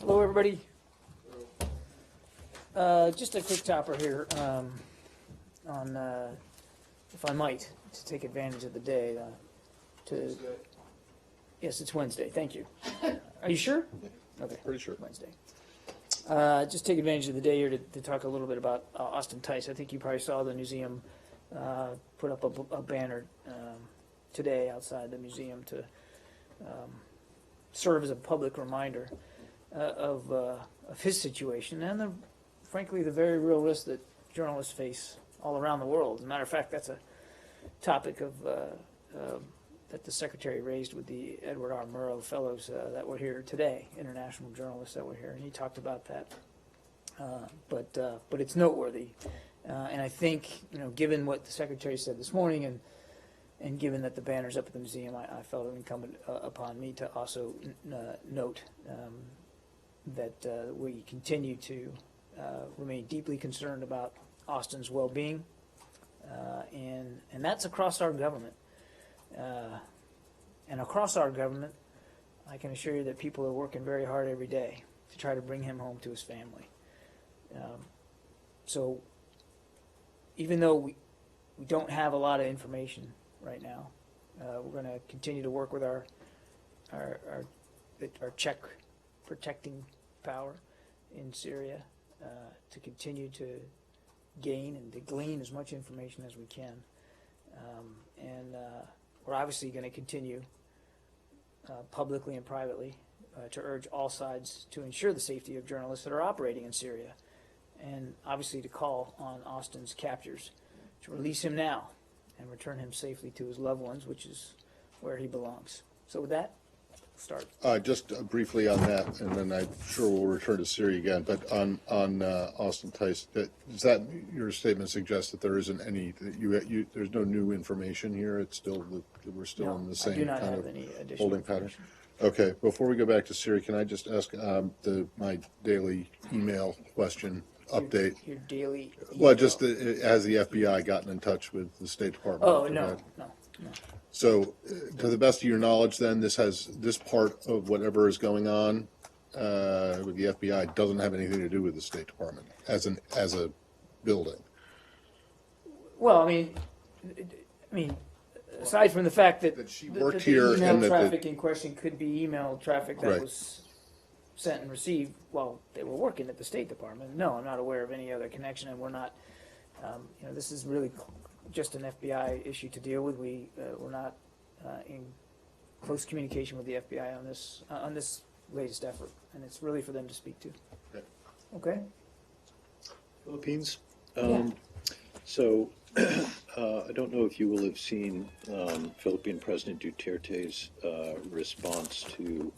Hello, everybody. Just a quick topper here on, if I might, to take advantage of the day. Yes, it's Wednesday. Thank you. Are you sure? Okay. Pretty sure. Wednesday. Just take advantage of the day here to talk a little bit about Austin Tice. I think you probably saw the museum put up a banner today outside the museum to serve as a public reminder of his situation and, frankly, the very real risk that journalists face all around the world. As a matter of fact, that's a topic that the Secretary raised with the Edward R. Murrow Fellows that were here today, international journalists that were here, and he talked about that. But it's noteworthy, and I think, given what the Secretary said this morning, and given that the banner's up at the museum, I felt it incumbent upon me to also note that we continue to remain deeply concerned about Austin's well-being, and that's across our government. And across our government, I can assure you that people are working very hard every day to try to bring him home to his family. So even though we don't have a lot of information right now, we're going to continue to work with our Czech protecting power in Syria to continue to gain and to glean as much information as we can. And we're obviously going to continue publicly and privately to urge all sides to ensure the safety of journalists that are operating in Syria, and obviously to call on Austin's captors to release him now and return him safely to his loved ones, which is where he belongs. So with that, start. Just briefly on that, and then I'm sure we'll return to Syria again. But on Austin Tice, does that your statement suggest that there isn't any? There's no new information here. It's still we're still in the same I do not kind have of any additional holding pattern. information. Okay. Before we go back to Syria, can I just ask my daily email question update? Your daily email. Well, just has the FBI gotten in touch with the State Department? Oh, no. So, to the best of your knowledge, then, this part of whatever is going on with the FBI doesn't have anything to do with the State Department as a building. Well, I mean, aside from the fact that she worked the here email and that traffic in question could be email traffic that Right. was sent and received while they were working at the State Department. No, I'm not aware of any other connection, and we're not. This is really just an FBI issue to deal with. We're not in close communication with the FBI on this latest effort, and it's really for them to speak to. Okay. Philippines. Yeah. So I don't know if you will have seen Philippine President Duterte's response to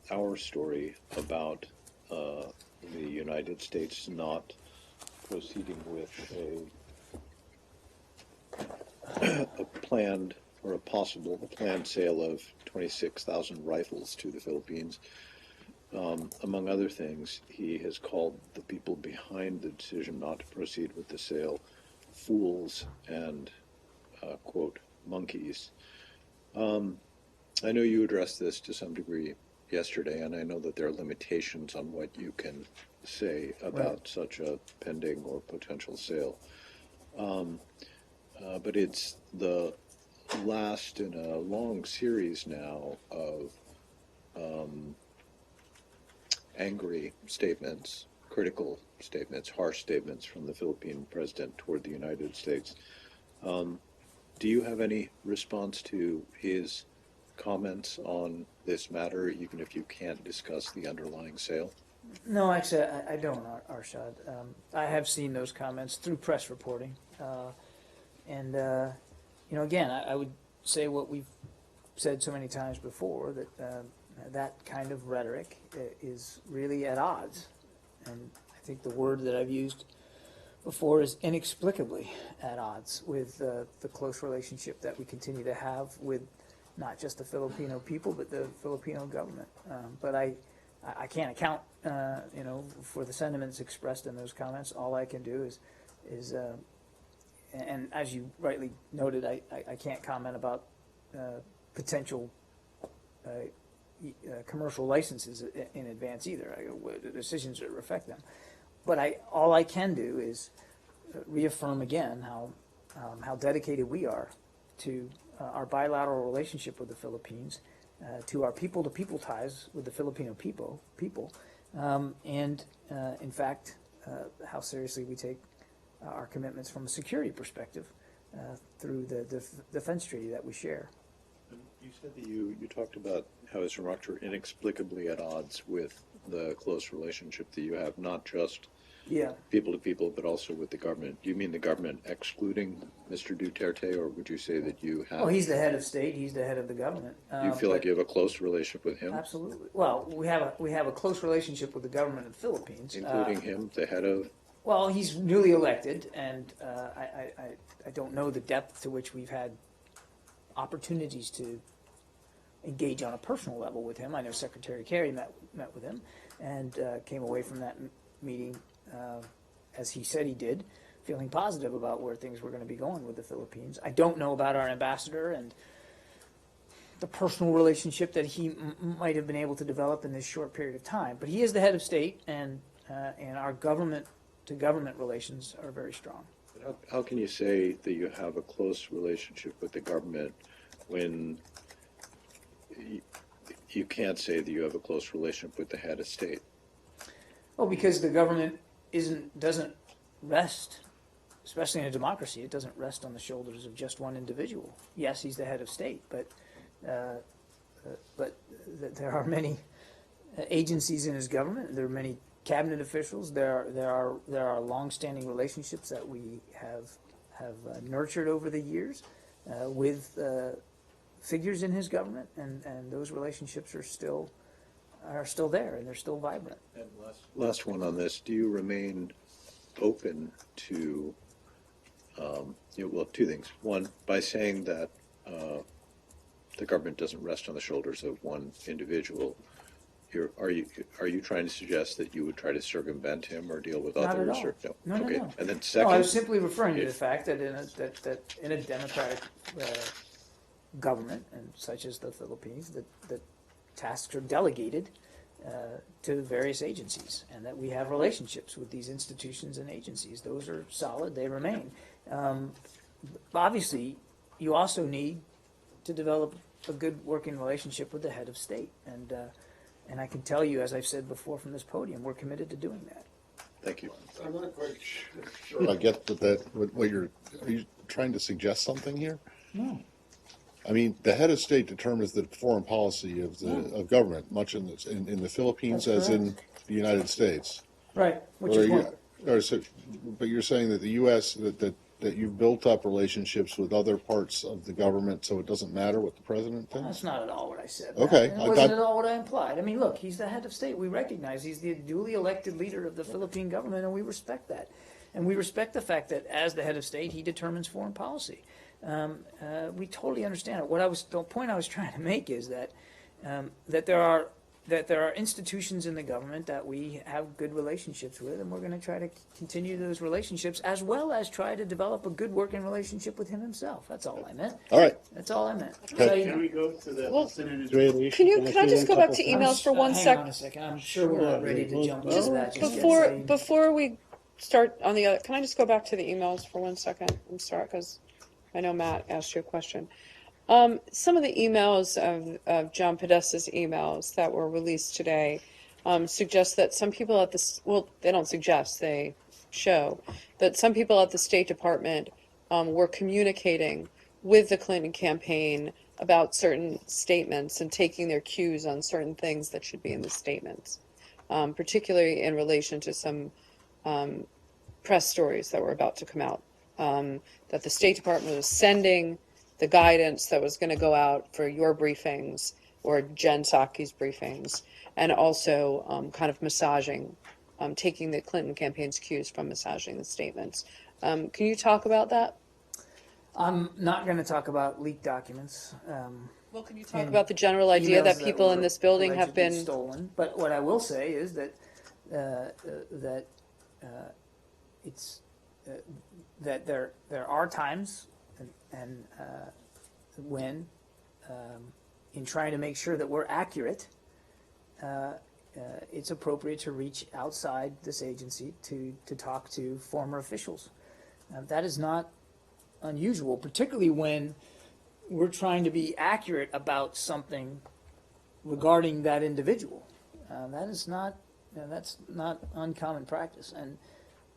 our story about the United States not proceeding with a planned or a planned sale of 26,000 rifles to the Philippines. Among other things, he has called the people behind the decision not to proceed with the sale fools and, quote, monkeys. I know you addressed this to some degree yesterday, and I know that there are limitations on what you can say about such a pending or potential sale. But it's the last in a long series now of angry statements, critical statements, harsh statements from the Philippine president toward the United States. Do you have any response to his comments on this matter, even if you can't discuss the underlying sale? No, actually, I don't, Arshad. I have seen those comments through press reporting. And again, I would say what we've said so many times before, that that kind of rhetoric is really at odds. And I think the word that I've used before is inexplicably at odds with the close relationship that we continue to have with not just the Filipino people, but the Filipino government. But I can't account, for the sentiments expressed in those comments. All I can do is and as you rightly noted, I can't comment about potential commercial licenses in advance either. The decisions that affect them. But all I can do is reaffirm again how dedicated we are to our bilateral relationship with the Philippines, to our people-to-people ties with the Filipino people, and in fact, how seriously we take our commitments from a security perspective through the defense treaty that we share. You said that you talked about how his remarks were inexplicably at odds with the close relationship that you have, not just Yeah. people to people, but also with the government. Do you mean the government excluding Mr. Duterte, or would you say that you have? Well, he's the head of state. He's the head of the government. Do you feel like but- you have a close relationship with him, Absolutely. Well, we have a close relationship with the government of the Philippines, including him, the head of? Well, he's newly elected, and I don't know the depth to which we've had opportunities to engage on a personal level with him. I know Secretary Kerry met with him and came away from that meeting, as he said he did, feeling positive about where things were going to be going with the Philippines. I don't know about our ambassador and the personal relationship that he might have been able to develop in this short period of time, but he is the head of state, and our government-to-government relations are very strong. How can you say that you have a close relationship with the government when you can't say that you have a close relationship with the head of state? Well, because the government doesn't rest, especially in a democracy, it doesn't rest on the shoulders of just one individual. Yes, he's the head of state, but there are many agencies in his government. There are many cabinet officials. There are longstanding relationships that we have nurtured over the years with figures in his government, and those relationships are still there, and they're still vibrant. And last one on this: do you remain open to, well, two things. One, by saying that the government doesn't rest on the shoulders of one individual, are you trying to suggest that you would try to circumvent him or deal with Not others? at all. Or, no. No, Okay. no. And then No, second, I was simply referring to the if- fact that in a democratic government, and such as the Philippines, that tasks are delegated to various agencies, and that we have relationships with these institutions and agencies. Those are solid; they remain. Obviously, you also need to develop a good working relationship with the head of state, and I can tell you, as I've said before from this podium, we're committed to doing that. thank you. I'm not quite sure. I get what are you trying to suggest something here? No. I mean, the head of state determines the foreign policy of government, much in the Philippines That's as in the United States. Right. Which Or is you- one. but you're saying that the U.S. that you've built up relationships with other parts of the government, so it doesn't matter what the president thinks? That's not at all what I said. Okay, And I it wasn't thought- at all what I implied. I mean, look, he's the head of state. We recognize he's the duly elected leader of the Philippine government, and we respect that. And we respect the fact that as the head of state, he determines foreign policy. We totally understand it. The point I was trying to make is that there are institutions in the government that we have good relationships with, and we're going to try to continue those relationships, as well as try to develop a good working relationship with him himself. That's all I meant. All right. That's all I meant. Okay. So, you know, Can we go to the Well, Senate? Can I just go back to emails for one hang sec? on a second. I'm sure we're not ready to jump into that just yet. Before, So you- before we start on the other, can I just go back to the emails for one second? I'm sorry, because I know Matt asked you a question. Some of the emails of John Podesta's emails that were released today suggest that some people at the, well, they don't suggest, they show that some people at the State Department were communicating with the Clinton campaign about certain statements and taking their cues on certain things that should be in the statements, particularly in relation to some press stories that were about to come out, that the State Department was sending the guidance that was going to go out for your briefings or Jen Psaki's briefings, and also kind of massaging, taking the Clinton campaign's cues from massaging the statements. Can you talk about that? I'm not going to talk about leaked documents. Well, can you talk And about the general idea emails that people in were this building have allegedly been stolen. But what I will say is that that there are times and when in trying to make sure that we're accurate, it's appropriate to reach outside this agency to talk to former officials. That is not unusual, particularly when we're trying to be accurate about something regarding that individual. That is not, that's not uncommon practice.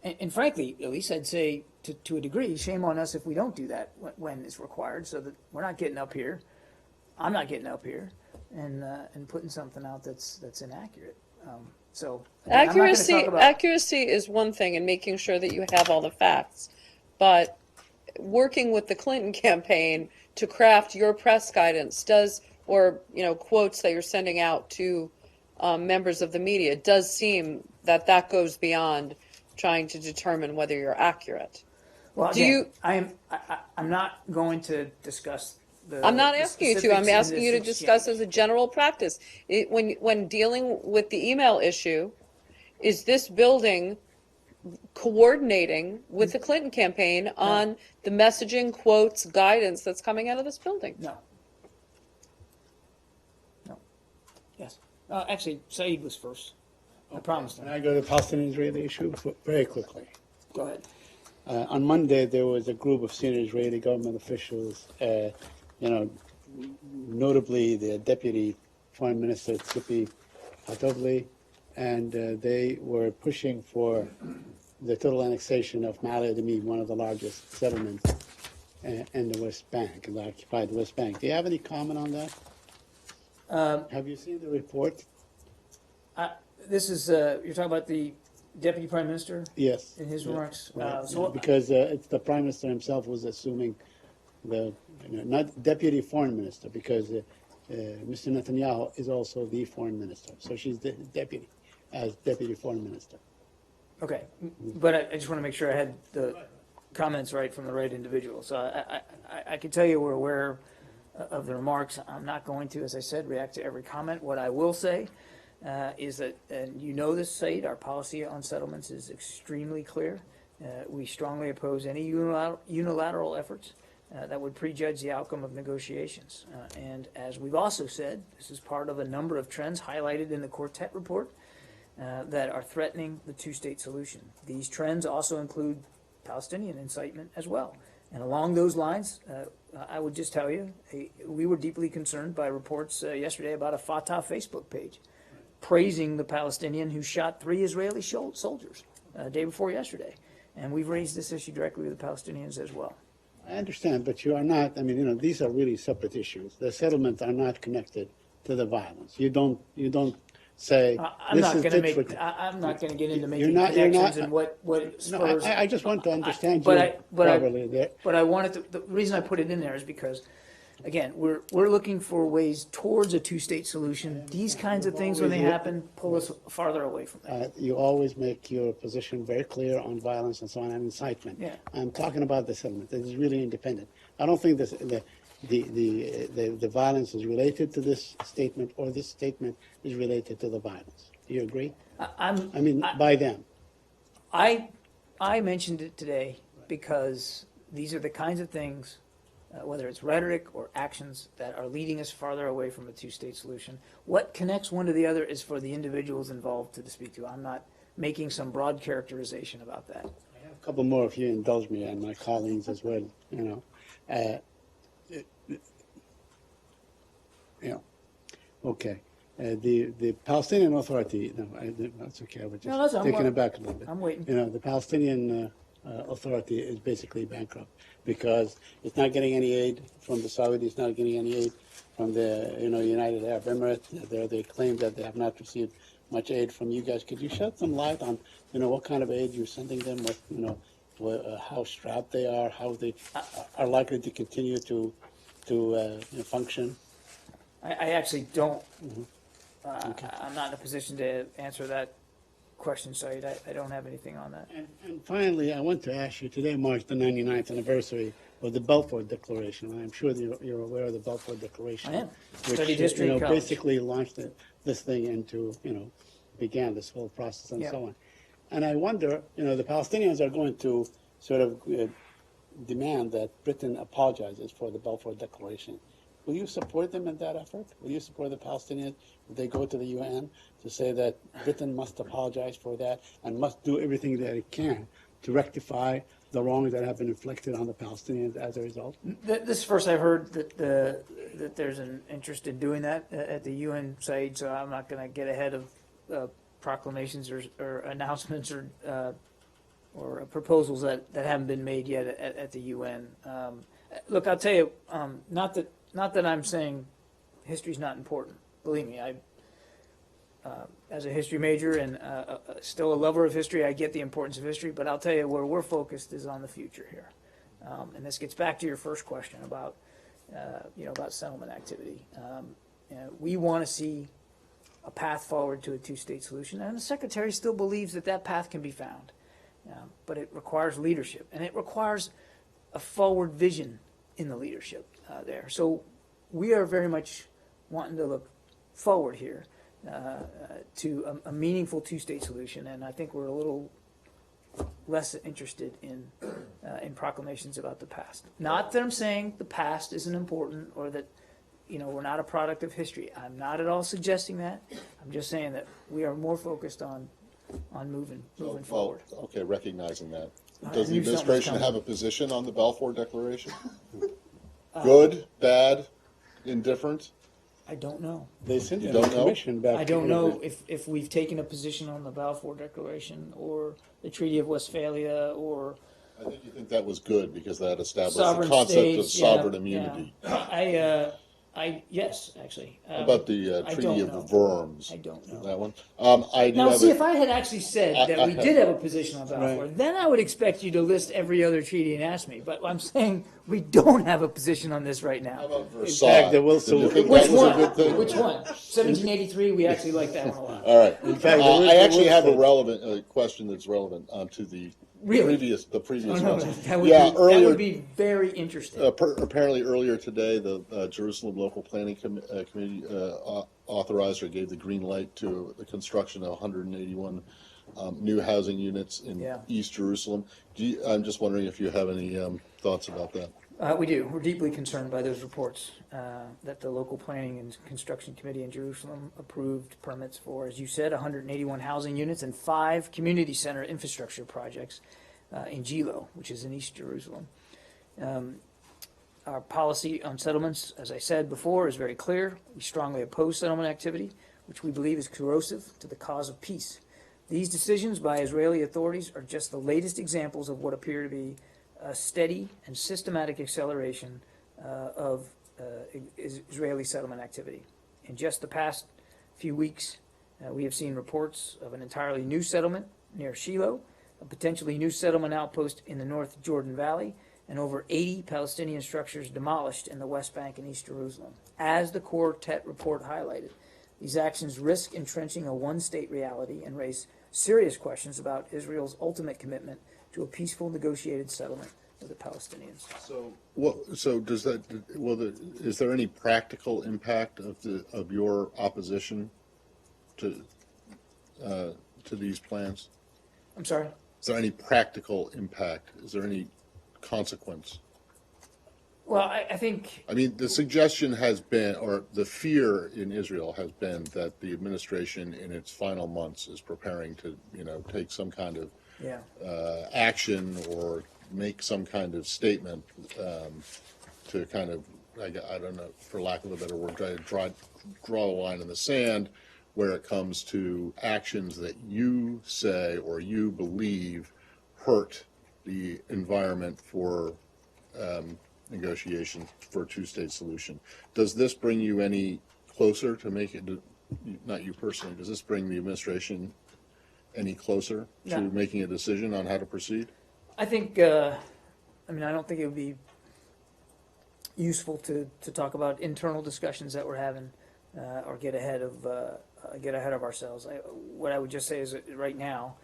And frankly, at least I'd say to a degree, shame on us if we don't do that when it's required, so that we're not getting up here, I'm not getting up here and putting something out that's inaccurate. So again, I'm not gonna Accuracy, talk about- accuracy is one thing, and making sure that you have all the facts. But working with the Clinton campaign to craft your press guidance does, or quotes that you're sending out to members of the media, does seem that goes beyond trying to determine whether you're accurate. Well, Do again, you- I'm not going to discuss the. I'm not the asking you to. specifics I'm in asking you to this discuss exchange. as a general practice. When dealing with the email issue, is this building coordinating with the Clinton campaign on the messaging, quotes, guidance that's coming out of this building? No. No. Yes. Actually, Saeed was first. I promised Can him. I go to the Palestinian-Israeli issue very quickly? Go ahead. On Monday, there was a group of senior Israeli government officials, notably the Deputy Foreign Minister Tzipi Hatovli, and they were pushing for the total annexation of Ma'ale Adumim, one of the largest settlements in the West Bank, in the occupied West Bank. Do you have any comment on that? Have you seen the report? This is, you're talking about the Deputy Prime Minister Yes. in his Yeah. remarks? Right. So Because it's the Prime Minister himself was assuming not Deputy Foreign Minister, because Mr. Netanyahu is also the Foreign Minister. So she's the Deputy, as Deputy Foreign Minister. Okay, but I just want to make sure I had the comments right from the right individual. So I can tell you we're aware of the remarks. I'm not going to, as I said, react to every comment. What I will say is that, and you know this, Said, our policy on settlements is extremely clear. We strongly oppose any unilateral efforts that would prejudge the outcome of negotiations. And as we've also said, this is part of a number of trends highlighted in the Quartet report that are threatening the two-state solution. These trends also include Palestinian incitement as well. And along those lines, I would just tell you, we were deeply concerned by reports yesterday about a Fatah Facebook page praising the Palestinian who shot 3 Israeli soldiers day before yesterday. And we've raised this issue directly with the Palestinians as well. I understand, but you are not, these are really separate issues. The settlements are not connected to the violence. You don't say, I'm this not is going to tit make. for tat. I'm not going to get into You're making not- you're connections not- and what No, spurs. I just want to understand but you I- but I- properly there. But I wanted to. The reason I put it in there is because, again, we're looking for ways towards a two-state solution. These kinds of things, when they happen, pull us farther away from that. You always make your position very clear on violence and so on and incitement. Yeah. I'm talking about the settlement. It is really independent. I don't think the violence is related to this statement, or this statement is related to the violence. Do you agree? By them. I mentioned it today because these are the kinds of things, whether it's rhetoric or actions, that are leading us farther away from a two-state solution. What connects one to the other is for the individuals involved to speak to. I'm not making some broad characterization about that. A couple more, if you indulge me, and my colleagues as well. Okay. The Palestinian Authority. No, that's okay. I was just No, that's- I'm taking wa- it back a little bit. I'm waiting. The Palestinian Authority is basically bankrupt because it's not getting any aid from the Saudis, not getting any aid from the United Arab Emirates. They claim that they have not received much aid from you guys. Could you shed some light on what kind of aid you're sending them? How strapped they are, how they are likely to continue to function? I actually don't. I'm not in a position to answer that question, Saeed. I don't have anything on that. And finally, I want to ask you, today marks the 99th anniversary of the Balfour Declaration. I'm sure that you're aware of the Balfour Declaration. I am. Which, Studied history in college. basically launched this thing into, began this whole process and Yeah. so on. And I wonder, the Palestinians are going to sort of demand that Britain apologizes for the Balfour Declaration. will you support them in that effort? Will you support the Palestinians if they go to the UN to say that Britain must apologize for that and must do everything that it can to rectify the wrongs that have been inflicted on the Palestinians as a result? This is first I've heard that there's an interest in doing that at the UN side, so I'm not going to get ahead of proclamations or announcements or proposals that haven't been made yet at the UN. Look, I'll tell you, not that I'm saying history's not important. Believe me, as a history major and still a lover of history, I get the importance of history. But I'll tell you where we're focused is on the future here, and this gets back to your first question about about settlement activity. We want to see a path forward to a two-state solution, and the Secretary still believes that path can be found. But it requires leadership, and it requires a forward vision in the leadership there. So we are very much wanting to look forward here to a meaningful two-state solution, and I think we're a little less interested in proclamations about the past. Not that I'm saying the past isn't important or that we're not a product of history. I'm not at all suggesting that. I'm just saying that we are more focused on moving forward. Okay, recognizing that. I Does the knew something was administration coming. have a position on the Balfour Declaration? Good, bad, indifferent? I don't know. They sent You it don't to know? commission back. I don't know if we've taken a position on the Balfour Declaration or the Treaty of Westphalia or I think you think that was good because that established the sovereign concept of states. sovereign Yeah, immunity. yeah. Yes, actually. How about the I Treaty don't of know. the Worms? I don't know. That one? I do Now, have see, a, if I had actually said that we did have a position on Balfour, then I would expect you to list every other treaty and ask me. But I'm saying we don't have a position on this right how now. about Versailles? fact, there was Did you some- think Which that was one? a good thing? Which one? 1783. We actually like that one a lot. All right. In fact, there was- I there actually was have a some- relevant question that's relevant to the Really? previous Oh, no, ones. that would Yeah, be, earlier. that would be very interesting. Apparently earlier today, the Jerusalem Local Planning Committee authorized or gave the green light to the construction of 181 new housing units in Yeah. East Jerusalem. I'm just wondering if you have any thoughts about that. We do. We're deeply concerned by those reports that the local planning and construction committee in Jerusalem approved permits for, as you said, 181 housing units and 5 community center infrastructure projects in Gilo, which is in East Jerusalem. Our policy on settlements, as I said before, is very clear. We strongly oppose settlement activity, which we believe is corrosive to the cause of peace. These decisions by Israeli authorities are just the latest examples of what appear to be a steady and systematic acceleration of Israeli settlement activity. In just the past few weeks, we have seen reports of an entirely new settlement near Shiloh, a potentially new settlement outpost in the North Jordan Valley, and over 80 Palestinian structures demolished in the West Bank and East Jerusalem. As the Quartet report highlighted, these actions risk entrenching a one-state reality and raise serious questions about Israel's ultimate commitment to a peaceful negotiated settlement with the Palestinians. So does that? Is there any practical impact of your opposition to these plans? I'm sorry? Is there any practical impact? Is there any consequence? Well, I think, I mean, the suggestion has been, or the fear in Israel has been that the administration in its final months is preparing to, take some kind of yeah. action or make some kind of statement to kind of, I don't know, for lack of a better word, try to draw a line in the sand where it comes to actions that you say or you believe hurt the environment for negotiation for a two-state solution. Does this bring you any closer to make it, not you personally, does this bring the administration any closer to No. making a decision on how to proceed? I think, I don't think it would be useful to talk about internal discussions that we're having or get ahead of ourselves. What I would just say is that right now,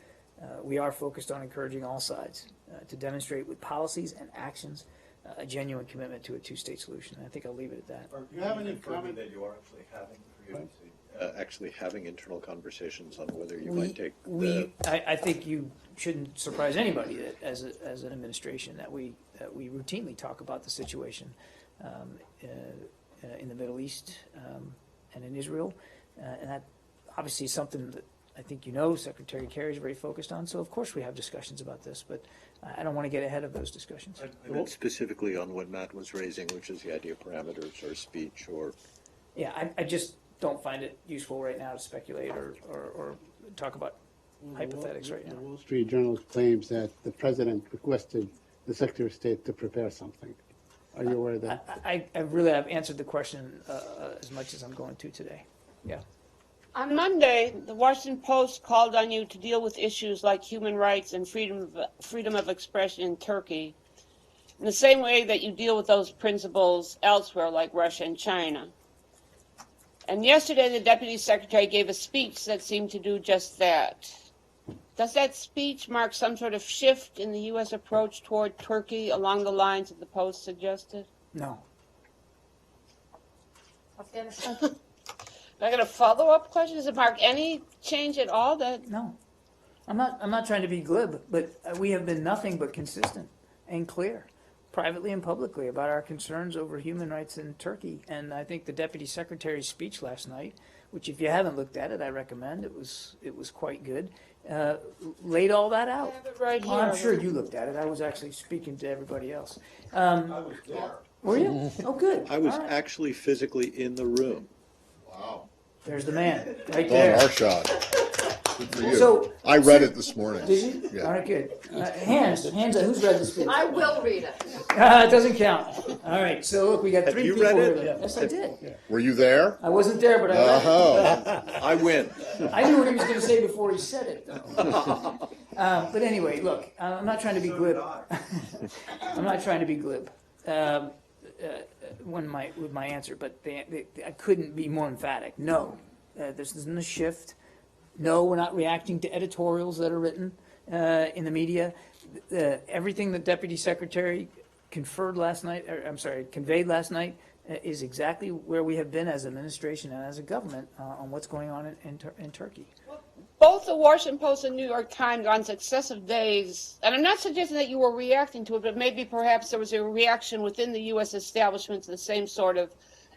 we are focused on encouraging all sides to demonstrate with policies and actions a genuine commitment to a two-state solution. And I think I'll leave it at that. Do you have any comment? That you are actually having internal conversations on whether you might take the. I think you shouldn't surprise anybody that as an administration that we routinely talk about the situation in the Middle East and in Israel. And that obviously is something that I think you know Secretary Kerry is very focused on. So of course we have discussions about this, but I don't want to get ahead of those discussions. I meant specifically on what Matt was raising, which is the idea of parameters or speech or. Yeah, I just don't find it useful right now to speculate or talk about hypothetics right The now. Wall Street Journal claims that the president requested the Secretary of State to prepare something. Are you aware of that? I've answered the question as much as I'm going to today. Yeah. On Monday, the Washington Post called on you to deal with issues like human rights and freedom of expression in Turkey in the same way that you deal with those principles elsewhere, like Russia and China. And yesterday, the Deputy Secretary gave a speech that seemed to do just that. Does that speech mark some sort of shift in the U.S. approach toward Turkey along the lines that the Post suggested? No. Afghanistan? I got a follow-up question. Does it mark any change at all? No. I'm not trying to be glib, but we have been nothing but consistent and clear, privately and publicly, about our concerns over human rights in Turkey. And I think the Deputy Secretary's speech last night, which if you haven't looked at it, I recommend. It was quite good. Laid all that out. I have it right Well, I'm here. sure you looked at it. I was actually speaking to everybody else. I was there. Were you? Oh, good. I was All right. actually physically in the room. Wow. There's the man, right Don there. Arshad. Good for you. So- I read it this morning. Did you? Yeah. All right, good. Hands, who's read the speech? I will read it. It doesn't count. All right, so look, we got Have three you people read here. it? Yes, I did. Were you there? I wasn't there, but I read Oh, I win. it. I knew what he was going to say before he said it, though. But anyway, look, I'm not trying to be glib. I'm not trying to be glib with my answer, but I couldn't be more emphatic. No, this isn't a shift. No, we're not reacting to editorials that are written in the media. Everything the Deputy Secretary conveyed last night is exactly where we have been as administration and as a government on what's going on in Turkey. Both the Washington Post and New York Times on successive days, and I'm not suggesting that you were reacting to it, but maybe perhaps there was a reaction within the U.S. establishment to the same sort of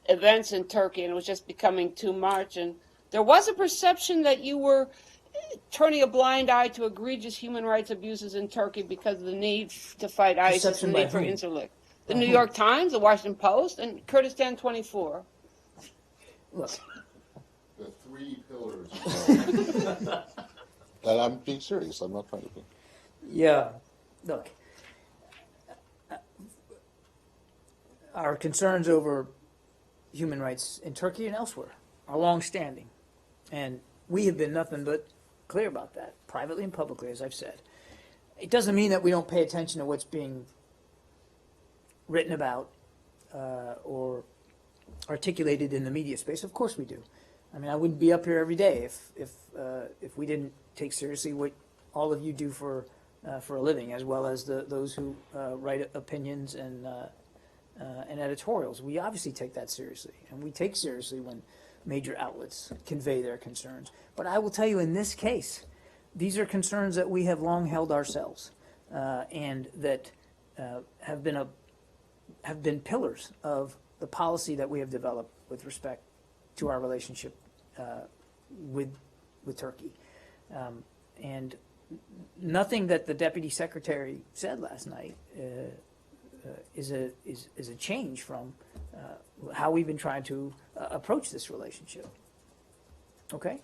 events in Turkey, and it was just becoming too much. And there was a perception that you were turning a blind eye to egregious human rights abuses in Turkey because of the need to fight ISIS Perception and the by need for whom? Incirlik. The New York Times, the Washington Post, and Kurdistan 24. Look, the three pillars. And I'm being serious. I'm not trying to be. yeah, look, our concerns over human rights in Turkey and elsewhere are longstanding, and we have been nothing but clear about that, privately and publicly, as I've said. It doesn't mean that we don't pay attention to what's being written about or articulated in the media space. Of course we do. I mean, I wouldn't be up here every day if we didn't take seriously what all of you do for a living, as well as those who write opinions and editorials. We obviously take that seriously, and we take seriously when major outlets convey their concerns. But I will tell you, in this case, these are concerns that we have long held ourselves, and that have been pillars of the policy that we have developed with respect to our relationship with Turkey. And nothing that the Deputy Secretary said last night is a change from how we've been trying to approach this relationship. Okay?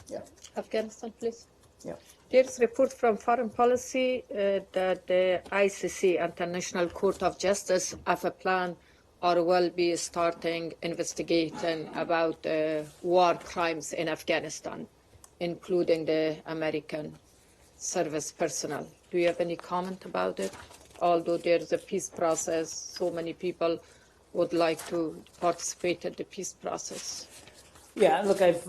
Yeah. Afghanistan, please. Yeah. There's a report from Foreign Policy that the ICC, International Court of Justice, have a plan or will be starting investigating about war crimes in Afghanistan, including the American service personnel. Do you have any comment about it? Although there's a peace process, so many people would like to participate in the peace process. Yeah, look, I've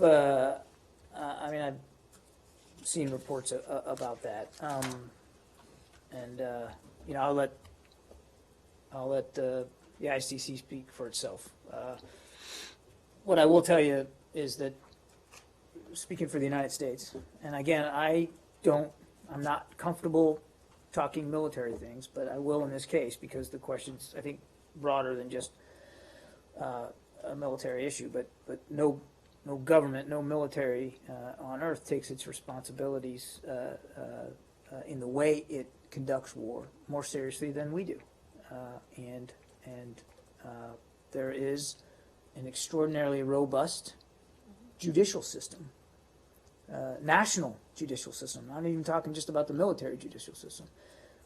seen reports about that, and I'll let the ICC speak for itself. What I will tell you is that, speaking for the United States, and again, I'm not comfortable talking military things, but I will in this case because the question's, I think, broader than just a military issue, but no government, no military on earth takes its responsibilities in the way it conducts war more seriously than we do. And there is an extraordinarily robust judicial system, national judicial system, not even talking just about the military judicial system,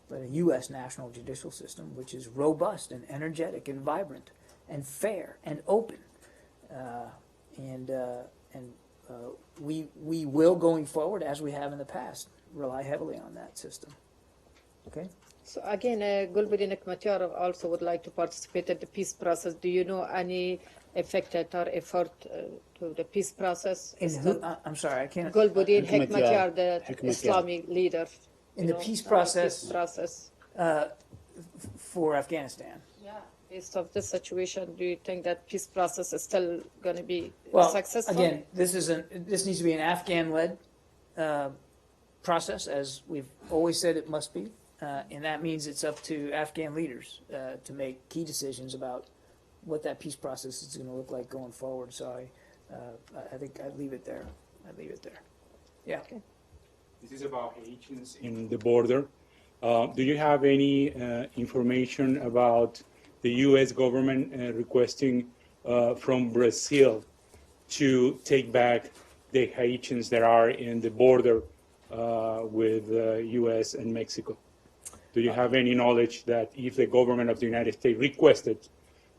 but a U.S. national judicial system, which is robust and energetic and vibrant and fair and open. We will, going forward, as we have in the past, rely heavily on that system. Okay? So again, Gulbuddin Hekmatyar also would like to participate in the peace process. Do you know any affected or effort to the peace process? And who, I'm sorry, I can't. Gulbuddin Hekmatyar. Hekmatyar, the Hekmatyar. Islamic leader. In you the know, peace process. Peace process. For Afghanistan. Yeah. Based of this situation, do you think that peace process is still going to be Well, successful? again, this needs to be an Afghan-led process, as we've always said it must be, and that means it's up to Afghan leaders to make key decisions about what that peace process is going to look like going forward. So I think I'd leave it there. Yeah. Okay. This is about Haitians in the border. Do you have any information about the U.S. government requesting from Brazil to take back the Haitians that are in the border with U.S. and Mexico? Do you have any knowledge that if the government of the United States requested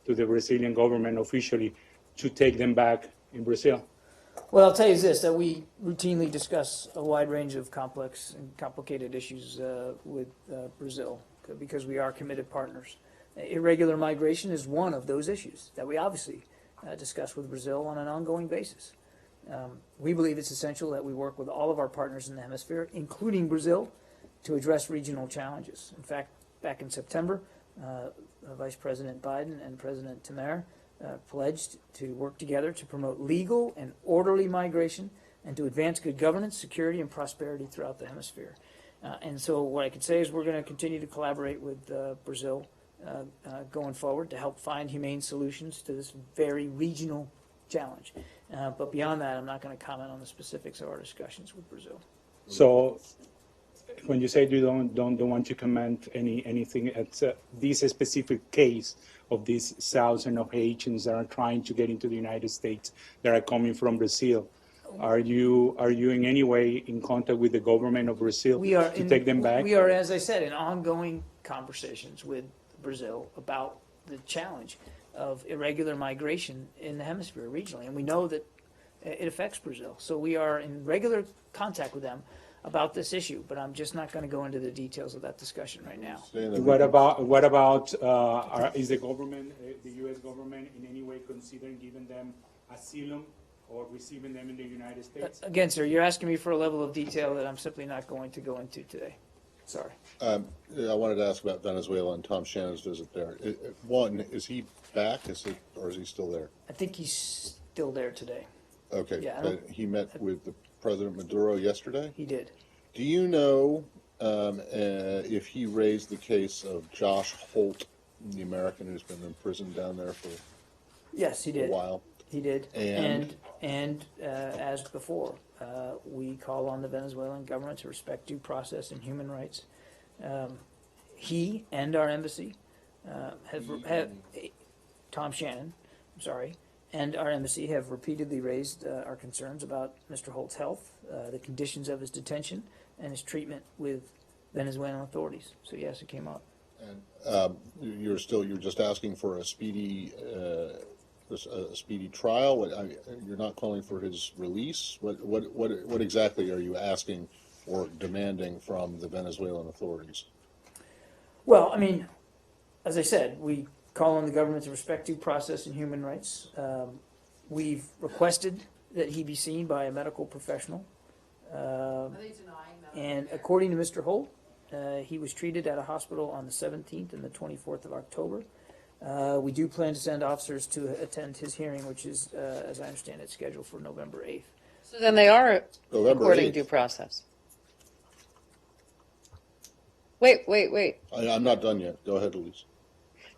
to the Brazilian government officially to take them back in Brazil? Well, I'll tell you this, that we routinely discuss a wide range of complex and complicated issues with Brazil because we are committed partners. Irregular migration is one of those issues that we obviously discuss with Brazil on an ongoing basis. We believe it's essential that we work with all of our partners in the hemisphere, including Brazil, to address regional challenges. In fact, back in September, Vice President Biden and President Temer pledged to work together to promote legal and orderly migration and to advance good governance, security, and prosperity throughout the hemisphere. And so what I can say is we're going to continue to collaborate with Brazil going forward to help find humane solutions to this very regional challenge. But beyond that, I'm not going to comment on the specifics of our discussions with Brazil. So when you say you don't want to comment anything at this specific case of these thousands of Haitians that are trying to get into the United States that are coming from Brazil, are you in any way in contact with the government of Brazil to take them back? We are, as I said, in ongoing conversations with Brazil about the challenge of irregular migration in the hemisphere regionally, and we know that it affects Brazil. So we are in regular contact with them about this issue, but I'm just not going to go into the details of that discussion right now. What about is the government, the U.S. government, in any way considering giving them asylum or receiving them in the United States? Again, sir, you're asking me for a level of detail that I'm simply not going to go into today. Sorry. I wanted to ask about Venezuela and Tom Shannon's visit there. One, is he back, or is he still there? I think he's still there today. Okay, Yeah, I but he met with the President Maduro yesterday? He did. Do you know if he raised the case of Josh Holt, the American who's been imprisoned down there for Yes, he a did. while? He did. And? And as before, we call on the Venezuelan government to respect due process and human rights. He and our embassy have Tom Shannon, I'm sorry, and our embassy have repeatedly raised our concerns about Mr. Holt's health, the conditions of his detention, and his treatment with Venezuelan authorities. So yes, it came up. And you're just asking for a speedy trial. You're not calling for his release. What exactly are you asking or demanding from the Venezuelan authorities? Well, I mean, as I said, we call on the government to respect due process and human rights. We've requested that he be seen by a medical professional. And according to Mr. Holt, he was treated at a hospital on the 17th and the 24th of October. We do plan to send officers to attend his hearing, which is, as I understand it, scheduled for November 8th. So then they are November according 8th. due process. Wait. I'm not done yet. Go ahead, Elise.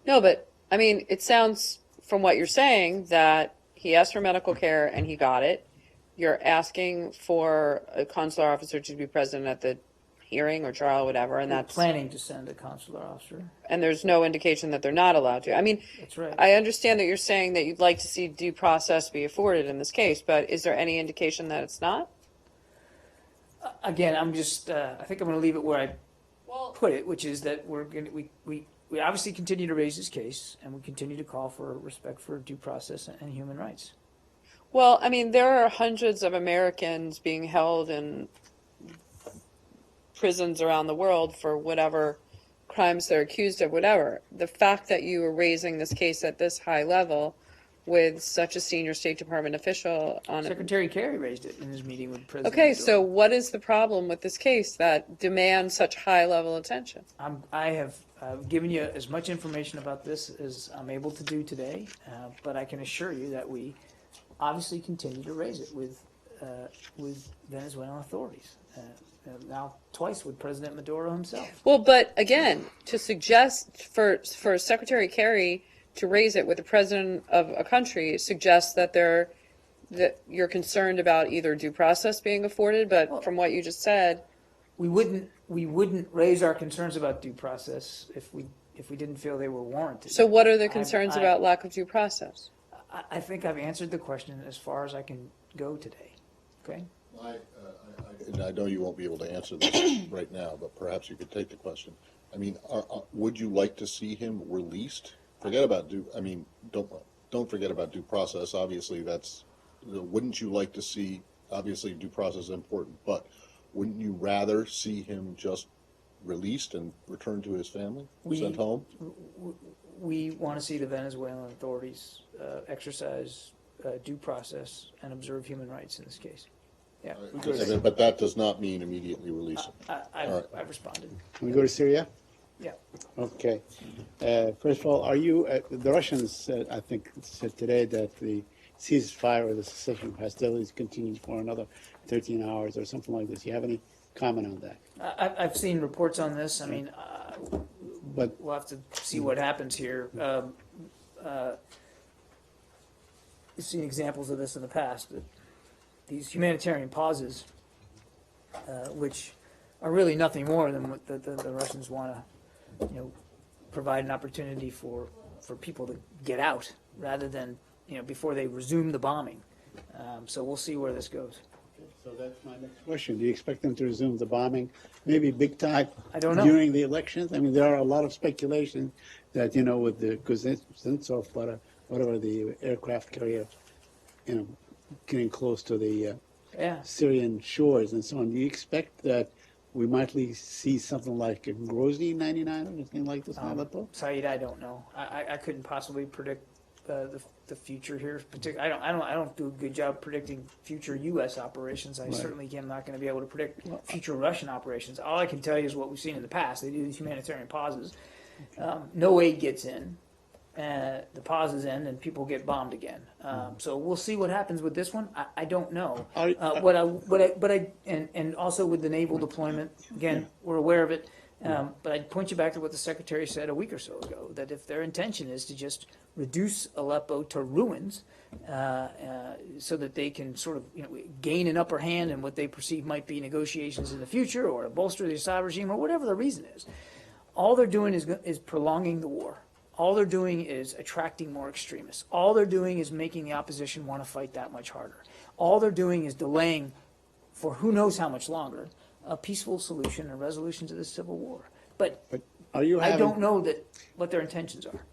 No, but I mean, it sounds from what you're saying, that he asked for medical care and he got it. You're asking for a consular officer to be present at the hearing or trial, whatever, and We're that's, planning to send a consular officer. and there's no indication that they're not allowed to. I mean, That's right. I understand that you're saying that you'd like to see due process be afforded in this case, but is there any indication that it's not? Again, I'm just, I think I'm going to leave it where I Well, put it, which is that we're going to, we obviously continue to raise this case, and we continue to call for respect for due process and human rights. well, I mean, there are hundreds of Americans being held in prisons around the world for whatever crimes they're accused of, whatever. The fact that you are raising this case at this high level with such a senior State Department official on it. Secretary Kerry raised it in his meeting with President Okay, Maduro. so what is the problem with this case that demands such high level attention? I have given you as much information about this as I'm able to do today, but I can assure you that we obviously continue to raise it with Venezuelan authorities. Now, twice with President Maduro himself. Well, but again, to suggest for Secretary Kerry to raise it with the president of a country suggests that you're concerned about either due process being afforded, but from what you just said, We wouldn't raise our concerns about due process if we didn't feel they were warranted. so what are the concerns about lack of due process? I think I've answered the question as far as I can go today. Okay? And I know you won't be able to answer this right now, but perhaps you could take the question. I mean, would you like to see him released? Forget about don't forget about due process. Obviously, wouldn't you like to see, obviously due process is important, but wouldn't you rather see him just released and returned to his family, sent home? We want to see the Venezuelan authorities exercise due process and observe human rights in this case. Yeah, we go to- But that does not mean immediately release him. I've responded. Can we go to Syria? Yeah. Okay. First of all, the Russians, I think, said today that the ceasefire or the cessation of hostilities continues for another 13 hours or something like this. You have any comment on that? I've seen reports on this. I mean, But we'll have to see what happens here. We've seen examples of this in the past. But these humanitarian pauses, which are really nothing more than what the Russians want to, provide an opportunity for people to get out rather than, before they resume the bombing. So we'll see where this goes. so that's my next question. Do you expect them to resume the bombing, maybe big time I don't know. during the elections? I mean, there are a lot of speculation that, with the Kuznetsov, whatever the aircraft carrier, getting close to the Yeah. Syrian shores and so on. Do you expect that we might see something like a Grozny 99 or anything like this in Aleppo? Saeed, I don't know. I couldn't possibly predict the future here. I don't do a good job predicting future U.S. operations. I certainly am not going to be able to predict future Russian operations. All I can tell you is what we've seen in the past. They do these humanitarian pauses. No aid gets in. The pauses end and people get bombed again. So we'll see what happens with this one. I don't know. And also with the naval deployment, again, we're aware of it. But I'd point you back to what the Secretary said a week or so ago, that if their intention is to just reduce Aleppo to ruins, so that they can sort of gain an upper hand in what they perceive might be negotiations in the future, or to bolster the Assad regime, or whatever the reason is, all they're doing is prolonging the war. All they're doing is attracting more extremists. All they're doing is making the opposition want to fight that much harder. All they're doing is delaying, for who knows how much longer, a peaceful solution and resolution to this civil war. But Are you I having, don't know what their intentions are.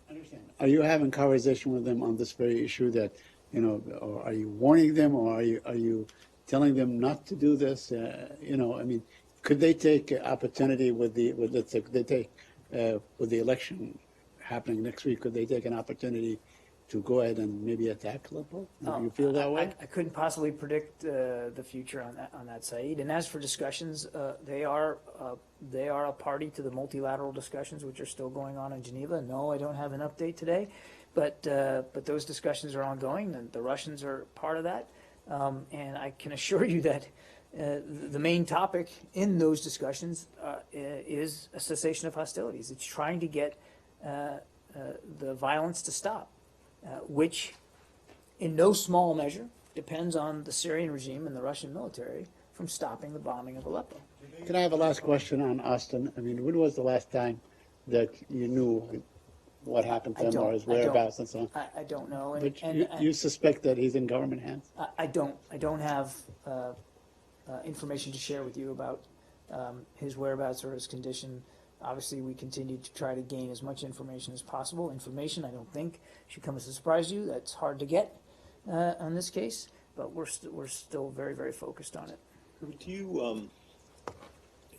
Are you having conversation with them on this very issue that, or are you warning them, or are you telling them not to do this? Could they take opportunity with the election happening next week? Could they take an opportunity to go ahead and maybe attack Aleppo? Do you feel that way? I couldn't possibly predict the future on that side. And as for discussions, they are a party to the multilateral discussions, which are still going on in Geneva. No, I don't have an update today, but those discussions are ongoing, and the Russians are part of that. And I can assure you that the main topic in those discussions is a cessation of hostilities. It's trying to get the violence to stop. which in no small measure depends on the Syrian regime and the Russian military from stopping the bombing of Aleppo. Can I have a last question on Austin? I mean, when was the last time that you knew what happened to him or his whereabouts and so on? I don't know. But And you suspect that he's in government hands? I don't have information to share with you about his whereabouts or his condition. Obviously, we continue to try to gain as much information as possible. Information, I don't think, should come as a surprise to you. That's hard to get on this case, but we're still very, very focused on it. Do you,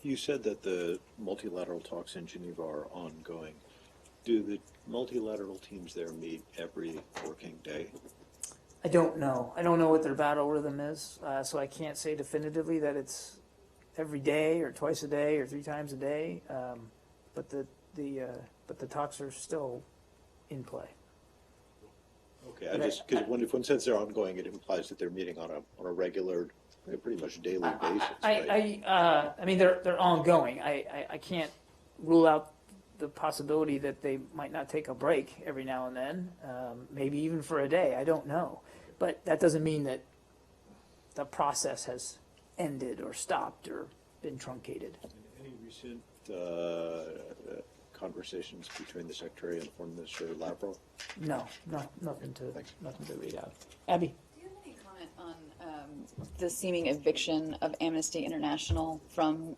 you said that the multilateral talks in Geneva are ongoing. Do the multilateral teams there meet every working day? I don't know. I don't know what their battle rhythm is, so I can't say definitively that it's every day or twice a day or 3 times a day. But the talks are still in play. Okay, because when one says they're ongoing, it implies that they're meeting on a regular, pretty much daily basis, right? I mean, they're ongoing. I can't rule out the possibility that they might not take a break every now and then, maybe even for a day. I don't know. But that doesn't mean that the process has ended or stopped or been truncated. Any recent conversations between the Secretary and Foreign Minister Lavrov? No, nothing to read out. Abby? Do you have any comment on the seeming eviction of Amnesty International from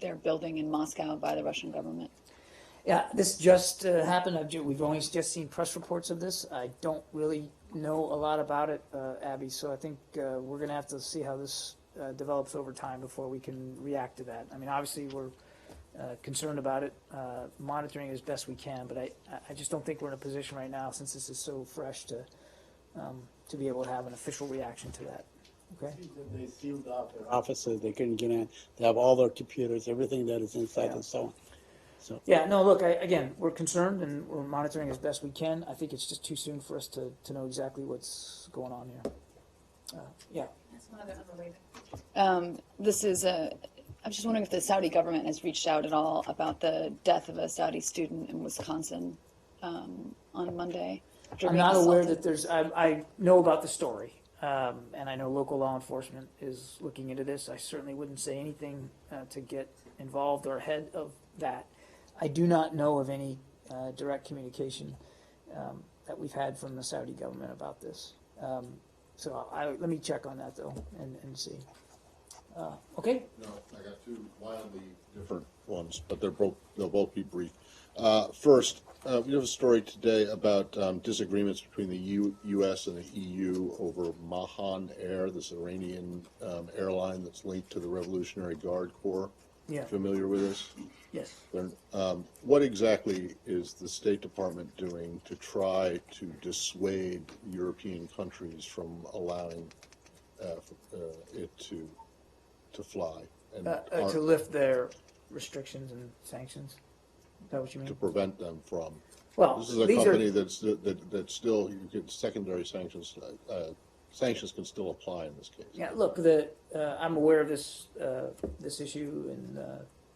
their building in Moscow by the Russian government? Yeah, this just happened. We've only just seen press reports of this. I don't really know a lot about it, Abby, so I think we're going to have to see how this develops over time before we can react to that. I mean, obviously, we're concerned about it, monitoring as best we can, but I just don't think we're in a position right now, since this is so fresh, to be able to have an official reaction to that. Okay? They sealed off their offices, they couldn't get in, they have all their computers, everything that is inside and so on. So, Yeah, no, look, again, we're concerned and we're monitoring as best we can. I think it's just too soon for us to know exactly what's going on here. Yeah. That's one other unrelated. This is I was just wondering if the Saudi government has reached out at all about the death of a Saudi student in Wisconsin on Monday. I'm not aware that there's, I know about the story, and I know local law enforcement is looking into this. I certainly wouldn't say anything to get involved or ahead of that. I do not know of any direct communication that we've had from the Saudi government about this. So let me check on that, though, and see. Okay? No, I got 2 wildly different ones, but they'll both be brief. First, we have a story today about disagreements between the U.S. and the EU over Mahan Air, this Iranian airline that's linked to the Revolutionary Guard Corps. Yeah. Familiar with this? Yes. What exactly is the State Department doing to try to dissuade European countries from allowing it to fly? And To lift their restrictions and sanctions? Is that what you mean? to prevent them from. Well, This is a these company are, that's still, you get secondary sanctions, sanctions can still apply in this case. yeah, look, I'm aware of this issue and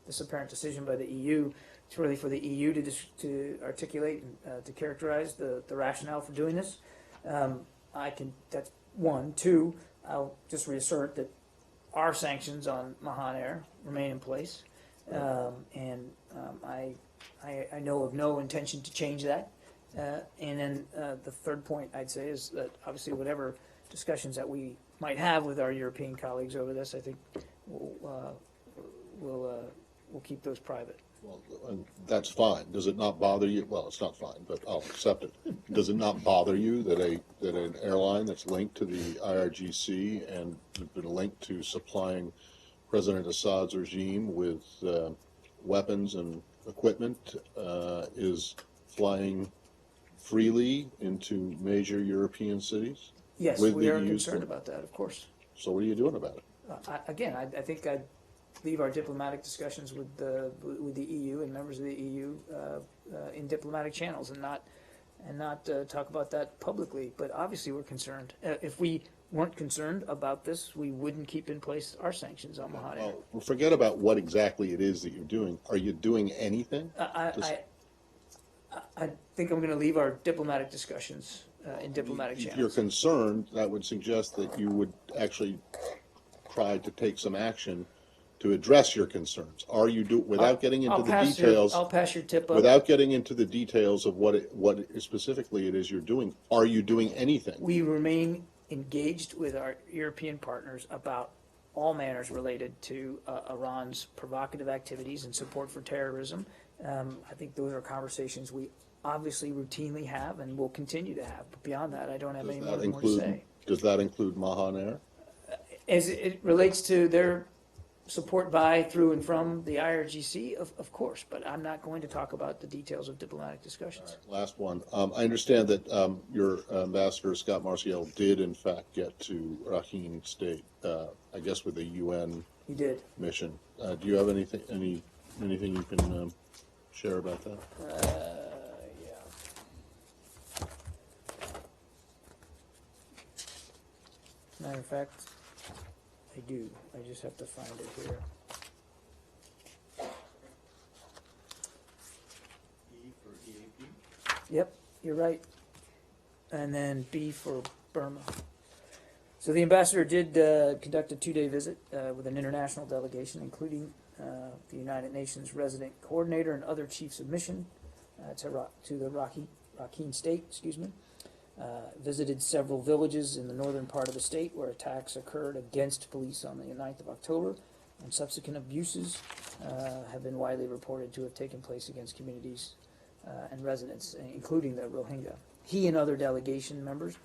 this apparent decision by the EU. It's really for the EU to articulate and to characterize the rationale for doing this. That's one. 2, I'll just reassert that our sanctions on Mahan Air remain in place. And I know of no intention to change that. And then the third point I'd say is that obviously whatever discussions that we might have with our European colleagues over this, I think we'll keep those private. Well, and that's fine. Does it not bother you? Well, it's not fine, but I'll accept it. Does it not bother you that an airline that's linked to the IRGC and been linked to supplying President Assad's regime with weapons and equipment is flying freely into major European cities? Yes, with we the are EU concerned still? about that, of course. So what are you doing about it? I think I'd leave our diplomatic discussions with the EU and members of the EU in diplomatic channels and not talk about that publicly. But obviously, we're concerned. If we weren't concerned about this, we wouldn't keep in place our sanctions on Mahan Air. Well, forget about what exactly it is that you're doing. Are you doing anything? I think I'm going to leave our diplomatic discussions in diplomatic If you're channels. concerned, that would suggest that you would actually try to take some action to address your concerns. Are you without getting into the details? I'll pass your tip up. Without getting into the details of what specifically it is you're doing, are you doing anything? We remain engaged with our European partners about all manners related to Iran's provocative activities and support for terrorism. I think those are conversations we obviously routinely have and will continue to have. But beyond that, I don't have any more to say. Does that include Mahan Air? As it relates to their support by, through, and from the IRGC, of course, but I'm not going to talk about the details of diplomatic discussions. Last one. I understand that your ambassador, Scott Marcial, did in fact get to Rakhine State, I guess with a UN He did. mission. Do you have anything you can share about that? Yeah. Matter of fact, I do. I just have to find it here. Yep, you're right. And then B for Burma. So the ambassador did conduct a 2-day visit with an international delegation, including the United Nations resident coordinator and other chiefs of mission to the Rakhine State. Visited several villages in the northern part of the state where attacks occurred against police on the 9th of October, and subsequent abuses have been widely reported to have taken place against communities and residents, including the Rohingya. He and other delegation members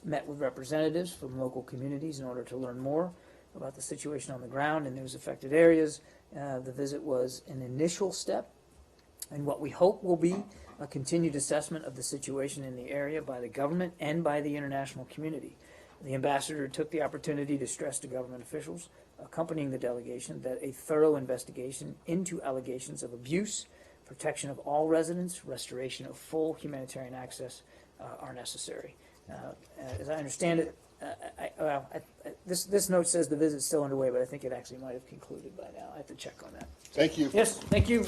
met with representatives from local communities in order to learn more about the situation on the ground in those affected areas. The visit was an initial step in what we hope will be a continued assessment of the situation in the area by the government and by the international community. The ambassador took the opportunity to stress to government officials accompanying the delegation that a thorough investigation into allegations of abuse, protection of all residents, restoration of full humanitarian access are necessary. As I understand it, this note says the visit's still underway, but I think it actually might have concluded by now. I have to check on that. Thank you. Yes, thank you.